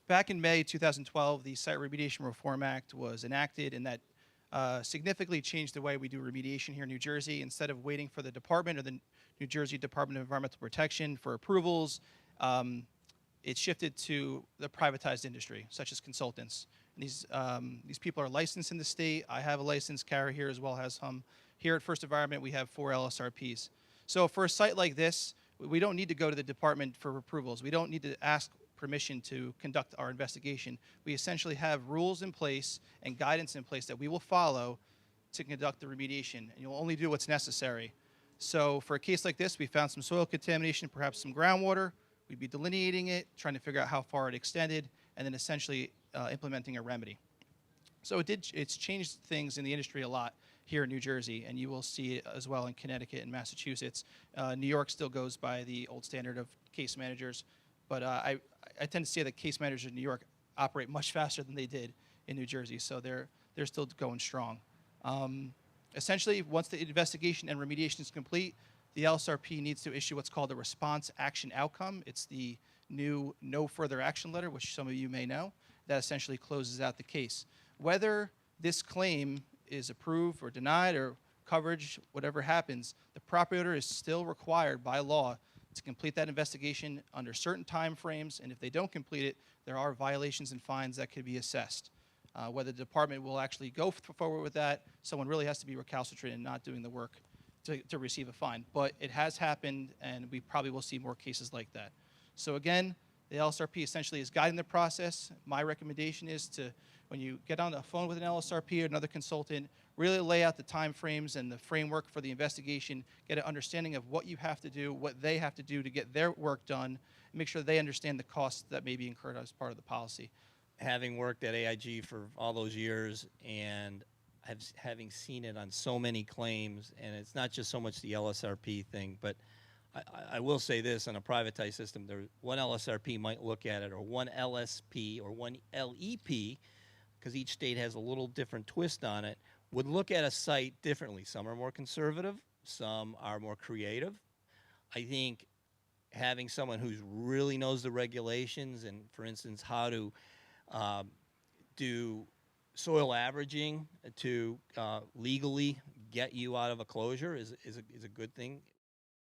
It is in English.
back in May 2012, the Site Remediation Reform Act was enacted, and that significantly changed the way we do remediation here in New Jersey. Instead of waiting for the department or the New Jersey Department of Environmental Protection for approvals, it shifted to the privatized industry, such as consultants. And these people are licensed in the state. I have a license, Kara here as well has some. Here at First Environment, we have 4 LSRPs. So for a site like this, we don't need to go to the department for approvals. We don't need to ask permission to conduct our investigation. We essentially have rules in place and guidance in place that we will follow to conduct the remediation, and you'll only do what's necessary. So for a case like this, we found some soil contamination, perhaps some groundwater. We'd be delineating it, trying to figure out how far it extended, and then essentially implementing a remedy. So it's changed things in the industry a lot here in New Jersey, and you will see it as well in Connecticut and Massachusetts. New York still goes by the old standard of case managers, but I tend to say that case managers in New York operate much faster than they did in New Jersey, so they're still going strong. Essentially, once the investigation and remediation is complete, the LSRP needs to issue what's called a response action outcome. It's the new no further action letter, which some of you may know, that essentially closes out the case. Whether this claim is approved or denied or coverage, whatever happens, the property owner is still required by law to complete that investigation under certain time frames, and if they don't complete it, there are violations and fines that could be assessed. Whether the department will actually go forward with that, someone really has to be recalcitrant and not doing the work to receive a fine. But it has happened, and we probably will see more cases like that. So again, the LSRP essentially is guiding the process. My recommendation is to, when you get on the phone with an LSRP or another consultant, really lay out the time frames and the framework for the investigation, get an understanding of what you have to do, what they have to do to get their work done, and make sure they understand the costs that may be incurred as part of the policy. Having worked at AIG for all those years and having seen it on so many claims, and it's not just so much the LSRP thing, but I will say this, on a privatized system, one LSRP might look at it, or one LSP, or one LEP, because each state has a little different twist on it, would look at a site differently. Some are more conservative, some are more creative. I think having someone who really knows the regulations and, for instance, how to do soil averaging to legally get you out of a closure is a good thing.